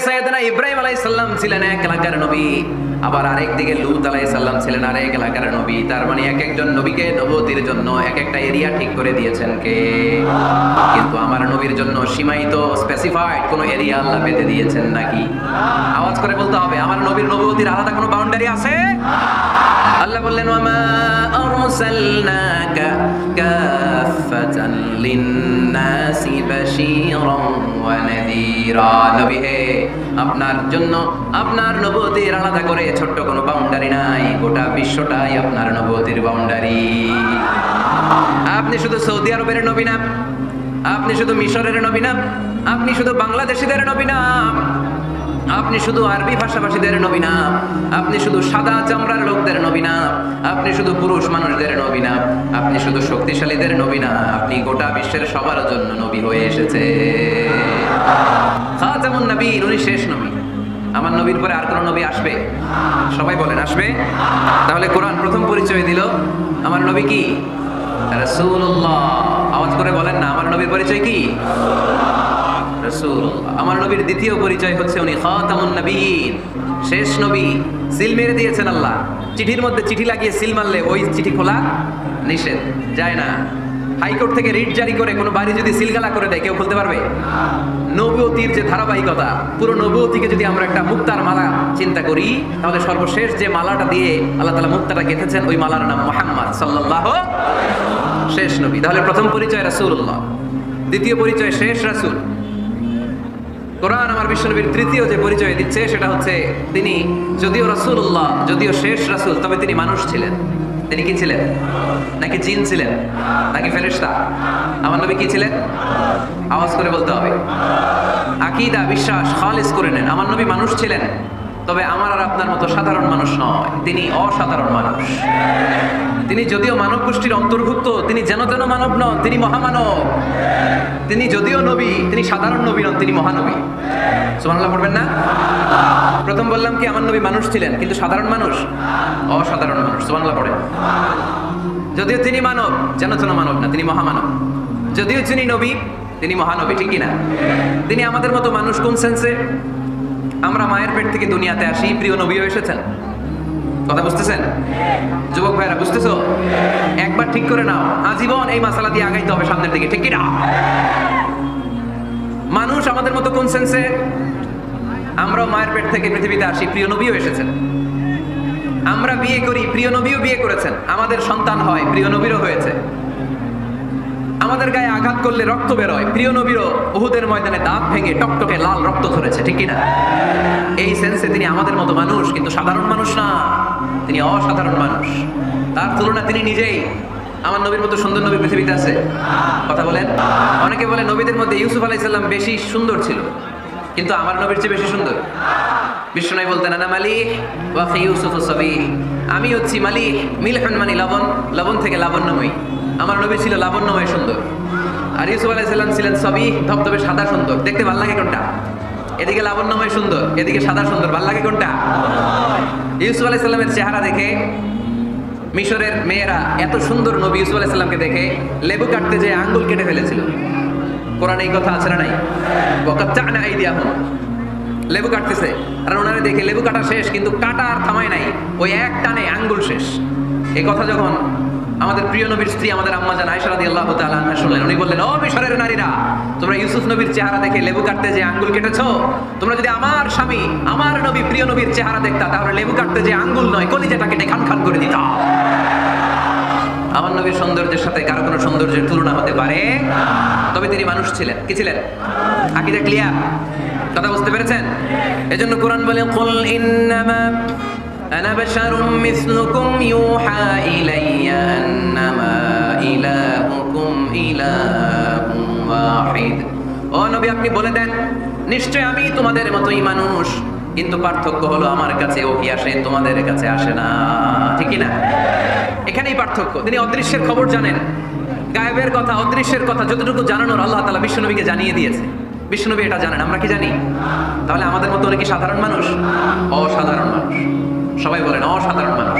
সাইয়েদনা ইব্রাহিম আলাইহিস সালাম ছিলেন এক এলাকার নবী, আবার আরেকদিকে লূত আলাইহিস সালাম ছিলেন আরেক এলাকার নবী। তার মানে এক একজন নবীকে নবুয়তির জন্য এক একটা এরিয়া ঠিক করে দিয়েছেন কে? কিন্তু আমার নবীর জন্য সীমায়িত স্পেসিফাইড কোনো এরিয়া আল্লাহ বেঁধে দিয়েছেন নাকি? আওয়াজ করে বলতে হবে, আমার নবীর নবুয়তির আলাদা কোনো বাউন্ডারি আছে? আল্লাহ বললেন, ওয়ামা আরসালনাকা কাফাতান লিন্নাসি বাশীরান ওয়া নাযীরা। নবী হে, আপনার জন্য আপনার নবুয়তির আলাদা করে ছোট্ট কোনো বাউন্ডারি নাই, গোটা বিশ্বটাই আপনার নবুয়তির বাউন্ডারি। আপনি শুধু সৌদি আরবের নবী না, আপনি শুধু মিশরের নবী না, আপনি শুধু বাংলাদেশিদের নবী না, আপনি শুধু আরবি ভাষাভাষীদের নবী না, আপনি শুধু সাদা চামড়ার লোকদের নবী না, আপনি শুধু পুরুষ মানুষদের নবী না, আপনি শুধু শক্তিশালীদের নবী না, আপনি গোটা বিশ্বের সবার জন্য নবী হয়ে এসেছে। খাতামুন নবীয়্যিন, উনি শেষ নবী। আমার নবীর পরে আর কোন নবী আসবে? সবাই বলেন আসবে। তাহলে কোরআন প্রথম পরিচয় দিল আমার নবী কি? রাসূলুল্লাহ। আওয়াজ করে বলেন না, আমার নবীর পরিচয় কি? রাসূলুল্লাহ। আমার নবীর দ্বিতীয় পরিচয় হচ্ছে উনি খাতামুন নবীয়্যিন, শেষ নবী। সিল মেরে দিয়েছেন আল্লাহ। চিঠির মধ্যে চিঠি লাগিয়ে সিল মারলে ওই চিঠি খোলা নিষেধ, যায় না। হাইকোর্ট থেকে রিট জারি করে কোনো বাড়ি যদি সিলগালা করে দেয়, কেউ খুলতে পারবে? নবুয়তির যে ধারাবাহিকতা, পুরো নবুয়তিকে যদি আমরা একটা মুক্তার মালা চিন্তা করি, তাহলে সর্বশেষ যে মালাটা দিয়ে আল্লাহ তাআলা মুক্তাটা গেঁথেছেন, ওই মালার নাম মুহাম্মদ সাল্লাল্লাহু, শেষ নবী। তাহলে প্রথম পরিচয় রাসূলুল্লাহ, দ্বিতীয় পরিচয় শেষ রাসূল। কোরআন আমার বিশ্বনবীর তৃতীয় যে পরিচয় দিচ্ছে সেটা হচ্ছে তিনি যদিও রাসূলুল্লাহ, যদিও শেষ রাসূল, তবে তিনি মানুষ ছিলেন। তিনি কি ছিলেন? নাকি জিন ছিলেন? নাকি ফেরেশতা? আমার নবী কি ছিলেন? আওয়াজ করে বলতে হবে। আকীদা, বিশ্বাস খালিস করে নেন। আমার নবী মানুষ ছিলেন, তবে আমার আর আপনার মতো সাধারণ মানুষ নয়, তিনি অসাধারণ মানুষ। তিনি যদিও মানব গোষ্ঠীর অন্তর্ভুক্ত, তিনি যেন তেন মানব নন, তিনি মহামানব। তিনি যদিও নবী, তিনি সাধারণ নবী নন, তিনি মহানবী। সুবহানাল্লাহ পড়বেন না? প্রথম বললাম কি আমার নবী মানুষ ছিলেন, কিন্তু সাধারণ মানুষ, অসাধারণ মানুষ। সুবহানাল্লাহ পড়েন। যদিও তিনি মানব, যেন তেন মানব না, তিনি মহামানব। যদিও তিনি নবী, তিনি মহানবী, ঠিক কিনা? তিনি আমাদের মতো মানুষ কোন সেন্সে? আমরা মায়ের পেট থেকে দুনিয়াতে আসি, প্রিয় নবীও এসেছেন। কথা বুঝতেছেন? যুবক ভাইরা বুঝতেছো? একবার ঠিক করে নাও, আজীবন এই মাসালা দিয়ে আগাইতে হবে সামনের দিকে, ঠিক কিনা? মানুষ আমাদের মতো কোন সেন্সে? আমরাও মায়ের পেট থেকে পৃথিবীতে আসি, প্রিয় নবীও এসেছেন। আমরা বিয়ে করি, প্রিয় নবীও বিয়ে করেছেন। আমাদের সন্তান হয়, প্রিয় নবীরও হয়েছে। আমাদের গায়ে আঘাত করলে রক্ত বেরোয়, প্রিয় নবীরও উহুদের ময়দানে দাঁত ভেঙে টকটকে লাল রক্ত ধরেছে, ঠিক কিনা? এই সেন্সে তিনি আমাদের মতো মানুষ, কিন্তু সাধারণ মানুষ না, তিনি অসাধারণ মানুষ। তার তুলনা তিনি নিজেই। আমার নবীর মতো সুন্দর নবী পৃথিবীতে আছে? কথা বলেন। অনেকে বলে নবীদের মধ্যে ইউসুফ আলাইহিস সালাম বেশি সুন্দর ছিল, কিন্তু আমার নবীর চেয়ে বেশি সুন্দর। বিশ্বনবী বলতেন, আনা মালিহ ওয়া ফি ইউসুফ সাবিহ, আমি হচ্ছি মালিহ, মিলহুন মানে লবণ, লবণ থেকে লাবণ্যময়ী। আমার নবী ছিল লাবণ্যময় সুন্দর, আর ইউসুফ আলাইহিস সালাম ছিলেন সাবিহ, ধবধবে সাদা সুন্দর। দেখতে ভালো লাগে কোনটা? এদিকে লাবণ্যময় সুন্দর, এদিকে সাদা সুন্দর, ভালো লাগে কোনটা? ইউসুফ আলাইহিস সালামের চেহারা দেখে মিশরের মেয়েরা এত সুন্দর নবী ইউসুফ আলাইহিস সালামকে দেখে লেবু কাটতে যেয়ে আঙ্গুল কেটে ফেলেছিল। কোরআনে এই কথা আছে না নাই? ওয়াকাত্তা'না আইদিয়াহুম, লেবু কাটতেছে, আর ওনারে দেখে লেবু কাটা শেষ, কিন্তু কাটা আর থামায় নাই, ওই এক টানে আঙ্গুল শেষ। এই কথা যখন আমাদের প্রিয় নবীর স্ত্রী আমাদের আম্মা জান আয়েশা রাদিয়াল্লাহু তাআলা আনহা শুনলেন, উনি বললেন, ও মিশরের নারীরা, তোমরা ইউসুফ নবীর চেহারা দেখে লেবু কাটতে যে আঙ্গুল কেটেছো, তোমরা যদি আমার স্বামী, আমার নবী, প্রিয় নবীর চেহারা দেখতা, তাহলে লেবু কাটতে যে আঙ্গুল নয়, কলিজাটা কেটে খান খান করে দিতা। আমার নবীর সৌন্দর্যের সাথে কারো কোনো সৌন্দর্যের তুলনা হতে পারে? তবে তিনি মানুষ ছিলেন। কি ছিলেন? আকীদা ক্লিয়ার? কথা বুঝতে পেরেছেন? এজন্য কোরআন বলে, কুল ইন্নামা আনা বাশারুম মিসলুকুম ইউহা ইলাইয়া আন্নামা ইলাহুকুম ইলাহুন ওয়াহিদ। ও নবী, আপনি বলে দেন, নিশ্চয় আমি তোমাদের মতোই মানুষ, কিন্তু পার্থক্য হলো আমার কাছে ওহী আসে, তোমাদের কাছে আসে না, ঠিক না? এখানেই পার্থক্য। তিনি অদৃশ্যের খবর জানেন, গায়েবের কথা, অদৃশ্যের কথা যতটুকু জানানোর আল্লাহ তাআলা বিশ্বনবীকে জানিয়ে দিয়েছে। বিশ্বনবী এটা জানেন, আমরা কি জানি? তাহলে আমাদের মতো অনেকে সাধারণ মানুষ, অসাধারণ মানুষ। সবাই বলেন অসাধারণ মানুষ,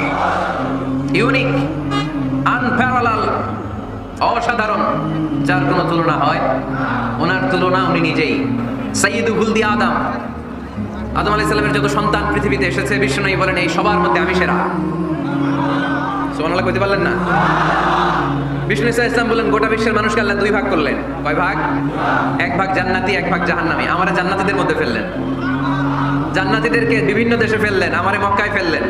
ইউনিক, আনপ্যারালাল, অসাধারণ, যার কোনো তুলনা হয়? ওনার তুলনা উনি নিজেই। সাইয়্যিদু ওয়ালদি আদম, আদম আলাইহিস সালামের যত সন্তান পৃথিবীতে এসেছে, বিশ্বনবী বলেন এই সবার মধ্যে আমি সেরা। সুবহানাল্লাহ কইতে পারলেন না? বিষ্ণু ইসলাম বলেন গোটা বিশ্বের মানুষকে আল্লাহ দুই ভাগ করলেন। কয় ভাগ? এক ভাগ জান্নাতি, এক ভাগ জাহান্নামী। আমারে জান্নাতীদের মধ্যে ফেললেন, জান্নাতীদেরকে বিভিন্ন দেশে ফেললেন, আমারে মক্কায় ফেললেন।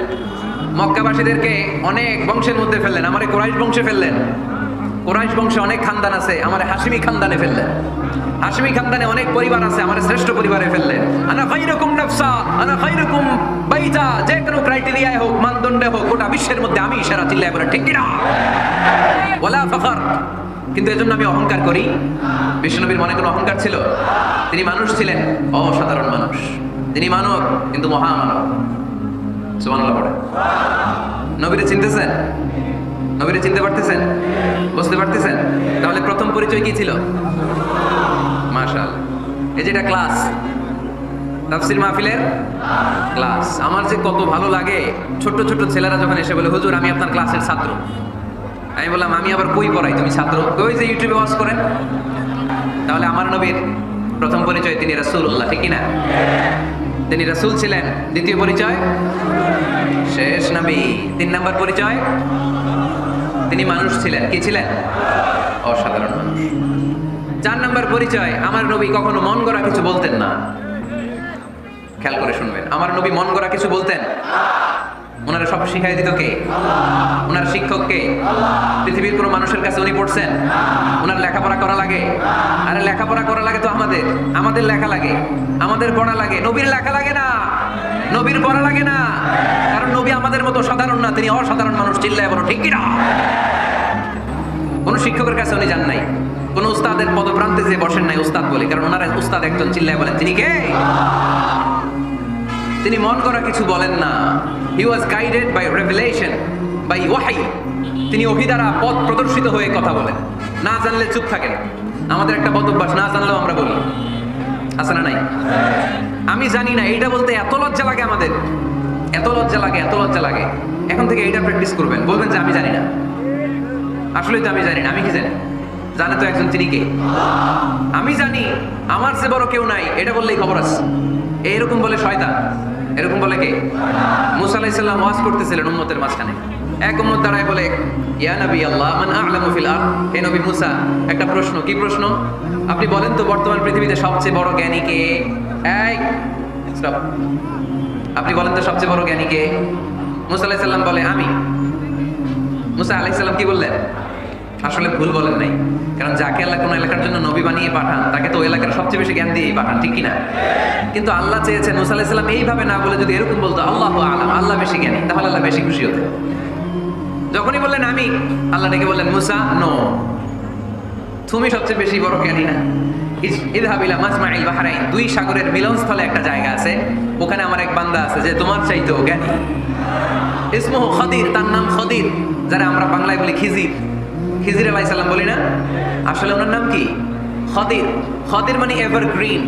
মক্কাবাসীদেরকে অনেক বংশের মধ্যে ফেললেন, আমারে কুরাইশ বংশে ফেললেন। কুরাইশ বংশে অনেক খানদান আছে, আমারে হাশিমি খানদানে ফেললেন। হাশিমি খানদানে অনেক পরিবার আছে, আমারে শ্রেষ্ঠ পরিবারে ফেললেন। আনা খায়রুকুম নাফসা, আনা খায়রুকুম বাইতা, যে কোনো ক্রাইটেরিয়ায় হোক, মানদণ্ডে হোক, গোটা বিশ্বের মধ্যে আমি সেরা। চিল্লায় বলে ঠিক কিনা? ওয়ালা ফখর। কিন্তু এজন্য আমি অহংকার করি? বিশ্বনবীর মনে কোনো অহংকার ছিল? তিনি মানুষ ছিলেন, অসাধারণ মানুষ। তিনি মানব, কিন্তু মহামানব। সুবহানাল্লাহ পড়ে। নবীরে চিনতেছেন? নবীরে চিনতে পারতেছেন? বুঝতে পারতেছেন? তাহলে প্রথম পরিচয় কি ছিল? মাশাআল্লাহ। এই যেটা ক্লাস, তাফসীর মাহফিলের ক্লাস। আমার যে কত ভালো লাগে ছোট ছোট ছেলেরা যখন এসে বলে হুজুর আমি আপনার ক্লাসের ছাত্র। আমি বললাম আমি আবার কই পড়াই, তুমি ছাত্র? কই যে ইউটিউবে ওয়াজ করেন। তাহলে আমার নবীর প্রথম পরিচয় তিনি রাসূলুল্লাহ, ঠিক কি না? তিনি রাসূল ছিলেন। দ্বিতীয় পরিচয় শেষ নবী। 3 নাম্বার পরিচয় তিনি মানুষ ছিলেন। কি ছিলেন? অসাধারণ মানুষ। 4 নাম্বার পরিচয় আমার নবী কখনো মন গড়া কিছু বলতেন না। খেয়াল করে শুনবেন, আমার নবী মন গড়া কিছু বলতেন? ওনারা সব শিখাই দিত কে? ওনার শিক্ষক কে? পৃথিবীর কোনো মানুষের কাছে উনি পড়ছেন? ওনার লেখাপড়া করা লাগে? আরে লেখাপড়া করা লাগে তো আমাদের লেখা লাগে, আমাদের পড়া লাগে। নবীর লেখা লাগে না, নবীর পড়া লাগে না। কারণ নবী আমাদের মতো সাধারণ না, তিনি অসাধারণ মানুষ। চিল্লায় বলো ঠিক কিনা? কোন শিক্ষকের কাছে উনি যান নাই, কোন উস্তাদের পদপ্রান্তে যে বসেন নাই উস্তাদ বলে, কারণ ওনার উস্তাদ একজন। চিল্লায় বলেন তিনি কে? তিনি মন করা কিছু বলেন না। He was guided by revelation, by ওয়াহি। তিনি ওহী দ্বারা পথ প্রদর্শিত হয়ে কথা বলেন। না জানলে চুপ থাকেন। আমাদের একটা বদ অভ্যাস, না জানলেও আমরা বলি, আছে না নাই? আমি জানি না, এইটা বলতে এত লজ্জা লাগে আমাদের, এত লজ্জা লাগে, এত লজ্জা লাগে। এখন থেকে এইটা প্র্যাকটিস করবেন, বলবেন যে আমি জানি না। আসলেই তো আমি জানি না। আমি কি জানি? জানে তো একজন, তিনি কে? আমি জানি, আমার চেয়ে বড় কেউ নাই, এটা বললেই খবর আছে। এরকম বলে শয়তান। এরকম বলে কে? মুসা আলাইহিস সালাম ওয়াজ করতেছিলেন উম্মতের মাঝখানে। এক উম্মত দাঁড়ায় বলে ইয়া নবী আল্লাহ মান আ'লামু ফিল আরদ। হে নবী মুসা, একটা প্রশ্ন। কি প্রশ্ন? আপনি বলেন তো বর্তমান পৃথিবীতে সবচেয়ে বড় জ্ঞানী কে? এই স্টপ। আপনি বলেন তো সবচেয়ে বড় জ্ঞানী কে? মুসা আলাইহিস সালাম বলে আমি। মুসা আলাইহিস সালাম কি বললেন? আসলে ভুল বলেন নাই, কারণ যাকে আল্লাহ কোন এলাকার জন্য নবী বানিয়ে পাঠান তাকে তো ওই এলাকার সবচেয়ে বেশি জ্ঞান দিয়েই পাঠান, ঠিক কিনা? কিন্তু আল্লাহ চেয়েছেন মুসা আলাইহিস সালাম এইভাবে না বলে যদি এরকম বলতো আল্লাহু আ'লাম, আল্লাহ বেশি জ্ঞানী, তাহলে আল্লাহ বেশি খুশি হতেন। যখনই বললেন আমি, আল্লাহ ডেকে বললেন মুসা নো, তুমি সবচেয়ে বেশি বড় জ্ঞানী না। ইযহাব ইলা মাজমাইল বাহরাইন, 2 সাগরের মিলনস্থলে একটা জায়গা আছে, ওখানে আমার এক বান্দা আছে যে তোমার চাইতেও জ্ঞানী। ইসমুহু খাদির, তার নাম খাদির, যারা আমরা বাংলায় বলি খিজির। খিজির আলাইহিস সালাম বলি না, আসলে ওনার নাম কি? খাদির। খাদির মানে এভারগ্রিন,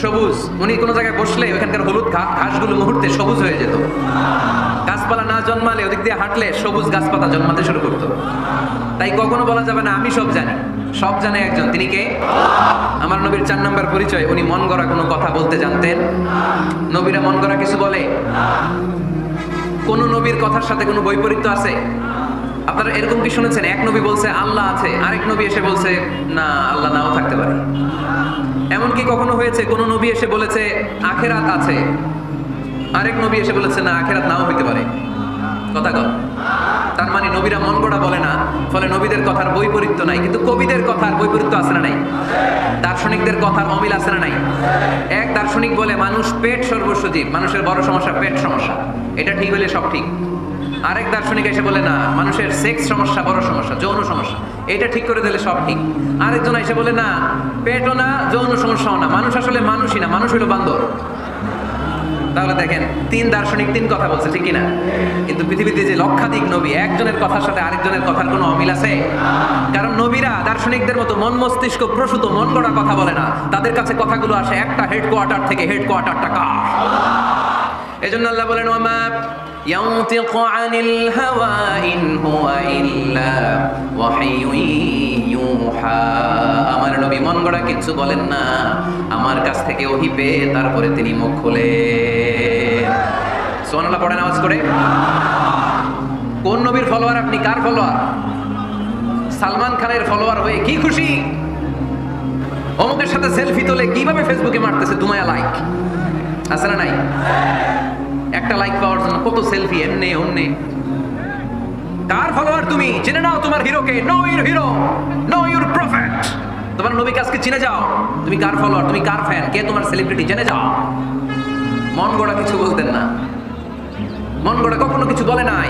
সবুজ। উনি কোনো জায়গায় বসলে ওখানকার হলুদ ঘাসগুলো মুহূর্তে সবুজ হয়ে যেত। গাছপালা না জন্মালে ওদিক দিয়ে হাঁটলে সবুজ গাছপাতা জন্মাতে শুরু করতো। তাই কখনো বলা যাবে না আমি সব জানি। সব জানে একজন, তিনি কে? আমার নবীর 4 নাম্বার পরিচয়, উনি মন গড়া কোনো কথা বলতে জানতেন। নবীরা মন গড়া কিছু বলে? কোন নবীর কথার সাথে কোনো বৈপরীত্য আছে? আপনারা এরকম কি শুনেছেন এক নবী বলছে আল্লাহ আছে, আরেক নবী এসে বলছে না আল্লাহ নাও থাকতে পারে? এমন কি কখনো হয়েছে কোন নবী এসে বলেছে আখিরাত আছে, আরেক নবী এসে বলেছে না আখিরাত নাও হইতে পারে? কথা কর। তার মানে নবীরা মন গড়া বলে না, ফলে নবীদের কথার বৈপরীত্য নাই। কিন্তু কবিদের কথার বৈপরীত্য আছে না নাই? দার্শনিকদের কথার অমিল আছে না নাই? এক দার্শনিক বলে মানুষ পেট সর্বস্ব জীব, মানুষের বড় সমস্যা পেট সমস্যা, এটা ঠিক হলে সব ঠিক। আরেক দার্শনিক এসে বলে না মানুষের সেক্স সমস্যা বড় সমস্যা, যৌন সমস্যা, এটা ঠিক করে দিলে সব ঠিক। আরেকজন এসে বলে না পেটও না যৌন সমস্যাও না, মানুষ আসলে মানুষই না, মানুষ হলো বান্দর। তাহলে দেখেন 3 দার্শনিক 3 কথা বলছে, ঠিক কিনা? কিন্তু পৃথিবীতে যে লক্ষাধিক নবী, একজনের কথার সাথে আরেকজনের কথার কোনো অমিল আছে? কারণ নবীরা দার্শনিকদের মতো মন মস্তিষ্ক প্রসূত মন গড়া কথা বলে না, তাদের কাছে কথাগুলো আসে একটা হেডকোয়ার্টার থেকে। হেডকোয়ার্টারটা কার? এজন্য আল্লাহ বলেন ওয়ামা ইয়ানতিকু আনিল হাওয়া ইন হুয়া ইল্লা ওয়াহিয়ুন ইউহা। আমার নবী মন গড়া কিছু বলেন না, আমার কাছ থেকে ওহী পেয়ে তারপরে তিনি মুখ খোলেন। সুবহানাল্লাহ পড়েন আওয়াজ করে। কোন নবীর ফলোয়ার আপনি? কার ফলোয়ার? সালমান খানের ফলোয়ার হয়ে কি খুশি? অমুকের সাথে সেলফি তোলে কিভাবে ফেসবুকে মারতেছে দুমায়া লাইক, আছে না নাই? একটা লাইক পাওয়ার জন্য কত সেলফি, এমনে অমনে। কার ফলোয়ার তুমি? জেনে নাও তোমার হিরোকে। Know your hero, know your prophet. তোমার নবীকে আজকে চিনে যাও। তুমি কার ফলোয়ার, তুমি কার ফ্যান, কে তোমার সেলিব্রিটি জেনে যাও। মন গড়া কিছু বলতেন না, মন গড়া কখনো কিছু বলে নাই।